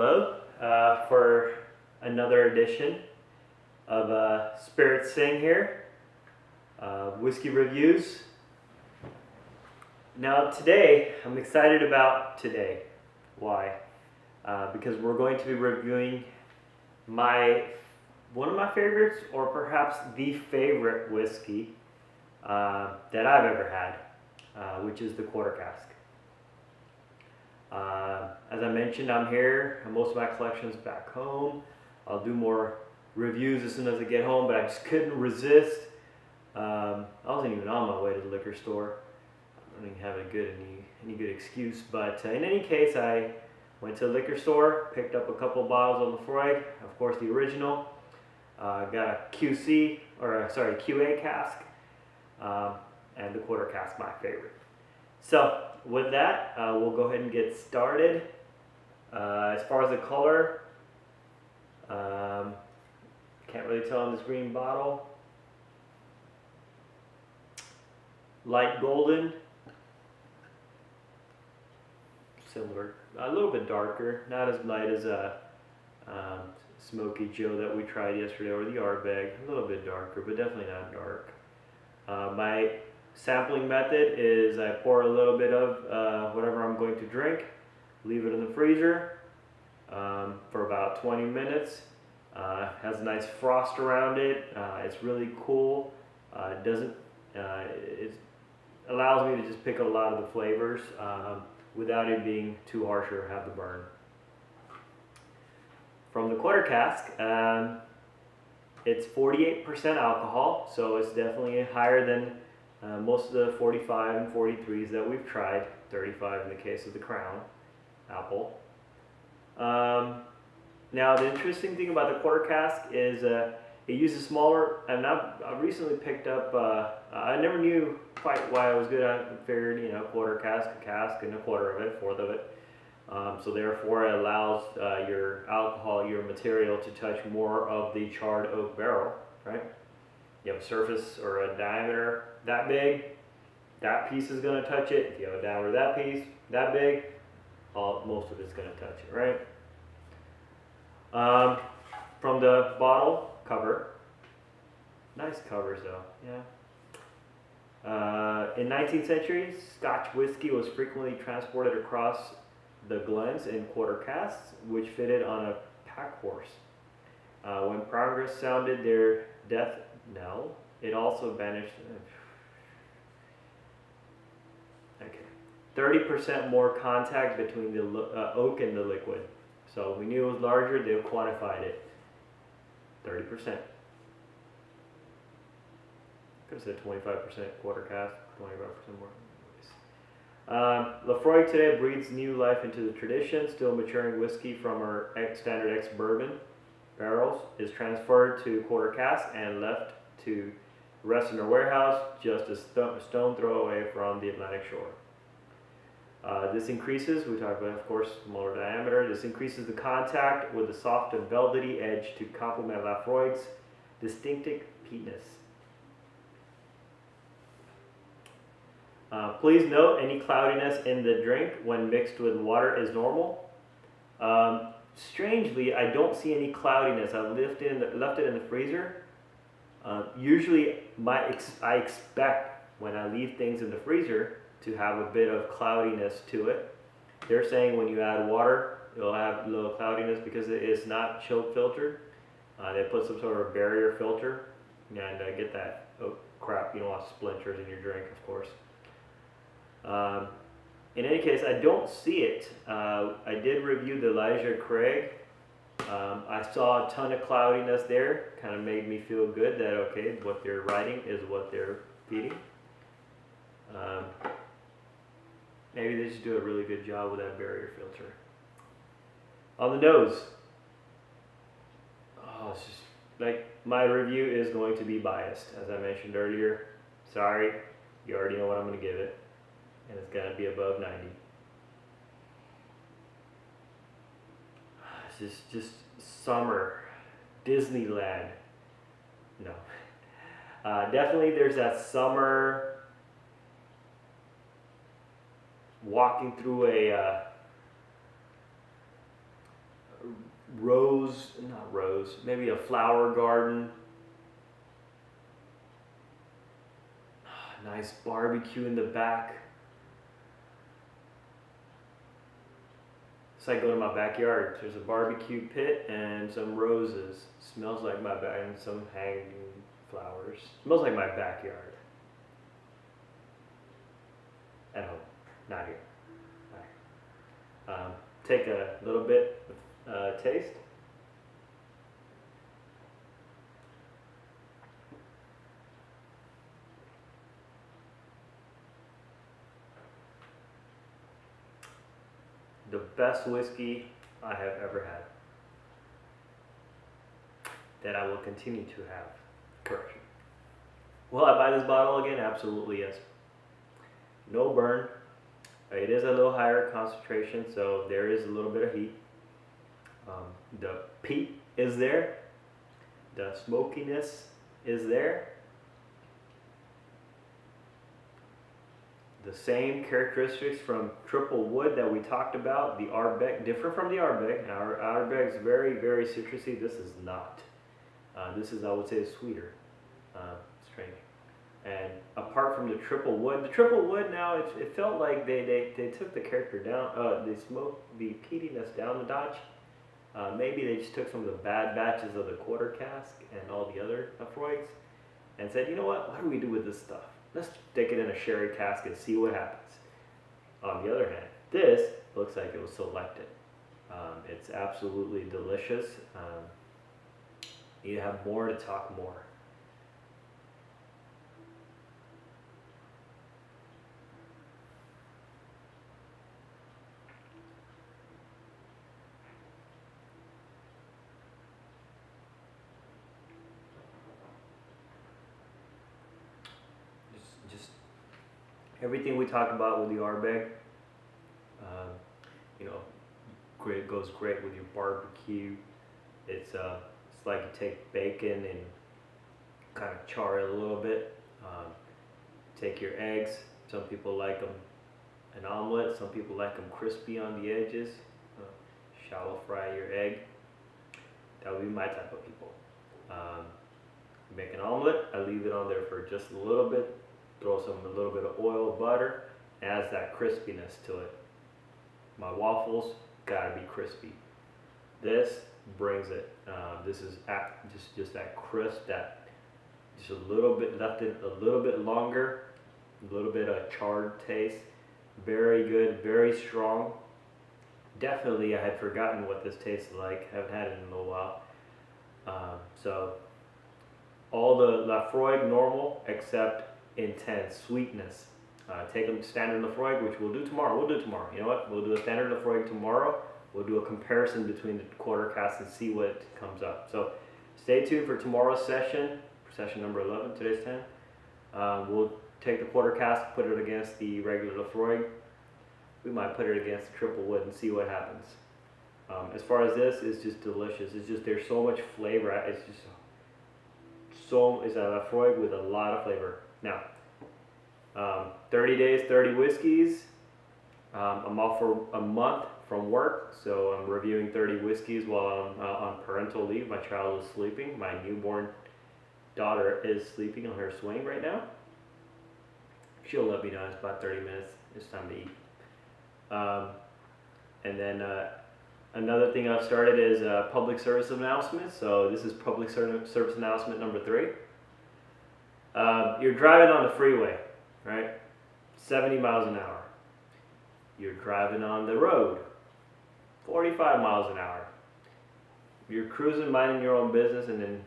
Hello, for another edition of Spirit Sing here, whiskey reviews. Now today, I'm excited about today. Why? Because we're going to be reviewing one of my favorites, or perhaps the favorite whiskey that I've ever had, which is the Quarter Cask. As I mentioned, I'm here. Most of my collection's back home. I'll do more reviews as soon as I get home, but I just couldn't resist. I wasn't even on my way to the liquor store. I didn't have any good excuse, but in any case, I went to the liquor store, picked up a couple bottles of Laphroaig, of course the original. Got a QA cask, and the Quarter Cask, my favorite. So with that, we'll go ahead and get started. As far as the color, can't really tell in this green bottle. Light golden, similar, a little bit darker, not as light as Smoky Joe that we tried yesterday, or the Ardbeg. A little bit darker, but definitely not dark. My sampling method is I pour a little bit of whatever I'm going to drink, leave it in the freezer for about 20 minutes. Has a nice frost around it. It's really cool. It allows me to just pick up a lot of the flavors without it being too harsh or have the burn. From the Quarter Cask, it's 48% alcohol, so it's definitely higher than most of the 45 and 43s that we've tried, 35 in the case of the Crown Apple. Now the interesting thing about the Quarter Cask is it uses smaller, and I've recently picked up, I never knew quite why it was good. I figured, quarter cask, a cask, and a quarter of it, fourth of it. So therefore it allows your alcohol, your material, to touch more of the charred oak barrel, right? You have a surface or a diameter that big, that piece is going to touch it. If you have a diameter that piece, that big, most of it's going to touch it, right? From the bottle cover, nice covers though, yeah. In 19th century, Scotch whiskey was frequently transported across the glens in quarter casks, which fitted on a pack horse. When progress sounded their death knell, it also vanished. Okay, 30% more contact between the oak and the liquid. So we knew it was larger, they quantified it. 30%. Could have said 25% quarter cask, 25% more. Laphroaig today breathes new life into the tradition. Still maturing whiskey from our standard ex-bourbon barrels is transferred to quarter cask and left to rest in our warehouse just a stone throw away from the Atlantic shore. This increases, we talked about, of course, smaller diameter. This increases the contact with the soft and velvety edge to complement Laphroaig's distinctive peatness. Please note any cloudiness in the drink when mixed with water is normal. Strangely, I don't see any cloudiness. I left it in the freezer. Usually, I expect when I leave things in the freezer to have a bit of cloudiness to it. They're saying when you add water, it'll have a little cloudiness because it is not chill filtered. They put some sort of barrier filter, and get that, oh crap, you don't want splinters in your drink, of course. In any case, I don't see it. I did review the Laphroaig. I saw a ton of cloudiness there. Kind of made me feel good that, okay, what they're writing is what they're feeding. Maybe they just do a really good job with that barrier filter. On the nose, it's just like, my review is going to be biased, as I mentioned earlier. Sorry, you already know what I'm going to give it, and it's got to be above 90. It's just summer, Disneyland. No, definitely there's that summer. Walking through a maybe a flower garden. Nice barbecue in the back. It's like going to my backyard. There's a barbecue pit and some roses. Smells like my back, and some hanging flowers. Smells like my backyard. At home, not here. Take a little bit of taste. The best whiskey I have ever had. That I will continue to have. Correction. Will I buy this bottle again? Absolutely yes. No burn. It is a little higher concentration, so there is a little bit of heat. The peat is there. The smokiness is there. The same characteristics from triple wood that we talked about. The Ardbeg, different from the Ardbeg. Our Ardbeg is very, very citrusy. This is not. This is, I would say, sweeter. Strange. And apart from the triple wood now, it felt like they took the character down, they smoked the peatiness down a notch. Maybe they just took some of the bad batches of the quarter cask and all the other Laphroaigs and said, you know what do we do with this stuff? Let's stick it in a sherry cask and see what happens. On the other hand, this looks like it was selected. It's absolutely delicious. You have more to talk more. Just everything we talked about with the Ardbeg, great, goes great with your barbecue. It's like you take bacon and kind of char it a little bit. Take your eggs. Some people like them an omelet. Some people like them crispy on the edges. Shallow fry your egg. That would be my type of people. Make an omelet. I leave it on there for just a little bit. Throw a little bit of oil, butter. Adds that crispiness to it. My waffles gotta be crispy. This brings it. This is just that crisp, that just a little bit, left it a little bit longer, a little bit of charred taste. Very good, very strong. Definitely, I had forgotten what this tasted like. Haven't had it in a little while. So all the Laphroaig normal except intense sweetness. Take a standard Laphroaig, which we'll do tomorrow. You know what? We'll do a standard Laphroaig tomorrow. We'll do a comparison between the quarter casks and see what comes up. So stay tuned for tomorrow's session, session number 11. Today's 10. We'll take the quarter cask, put it against the regular Laphroaig. We might put it against the triple wood and see what happens. As far as this, it's just delicious. It's just, there's so much flavor. It's just it's a Laphroaig with a lot of flavor. Now, 30 days, 30 whiskeys. I'm off for a month from work, so I'm reviewing 30 whiskeys while I'm on parental leave. My child is sleeping. My newborn daughter is sleeping on her swing right now. She'll let me know. It's about 30 minutes. It's time to eat. And then another thing I've started is public service announcements. So this is public service announcement number 3. You're driving on the freeway, right? 70 miles an hour. You're driving on the road, 45 miles an hour. You're cruising, minding your own business, and then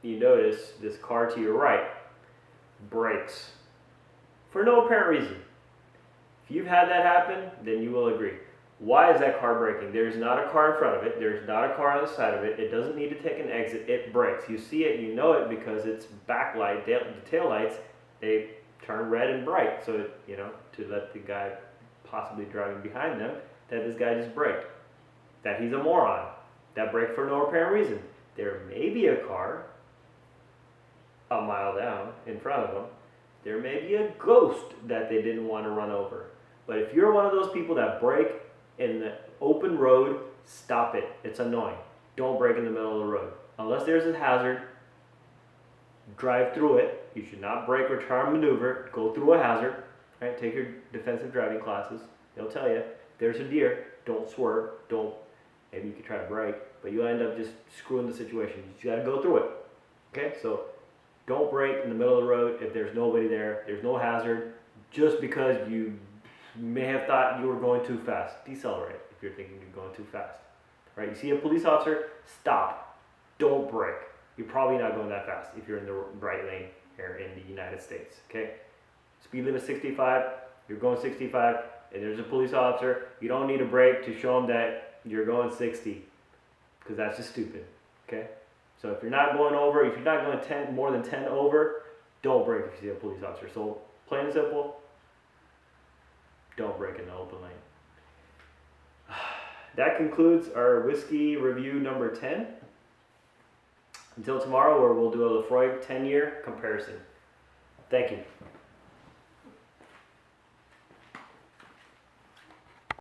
you notice this car to your right brakes for no apparent reason. If you've had that happen, then you will agree. Why is that car braking? There's not a car in front of it. There's not a car on the side of it. It doesn't need to take an exit. It brakes. You see it, you know it because its backlight, the tail lights, they turn red and bright. So, to let the guy possibly driving behind them, that this guy just braked. That he's a moron. That braked for no apparent reason. There may be a car a mile down in front of them. There may be a ghost that they didn't want to run over. But if you're one of those people that brake in the open road, stop it. It's annoying. Don't brake in the middle of the road. Unless there's a hazard, drive through it. You should not brake or try to maneuver. Go through a hazard. Right? Take your defensive driving classes. They'll tell you, if there's a deer, don't swerve. Maybe you could try to brake, but you'll end up just screwing the situation. You just gotta go through it. Okay? So don't brake in the middle of the road if there's nobody there. There's no hazard. Just because you may have thought you were going too fast. Decelerate if you're thinking you're going too fast. Right? You see a police officer, stop. Don't brake. You're probably not going that fast if you're in the right lane here in the United States. Okay? Speed limit 65. You're going 65, and there's a police officer. You don't need a brake to show them that you're going 60, because that's just stupid. Okay? So if you're not going over, if you're not going more than 10 over, don't brake if you see a police officer. So plain and simple, don't brake in the open lane. That concludes our whiskey review number 10. Until tomorrow, where we'll do a Laphroaig 10-year comparison. Thank you.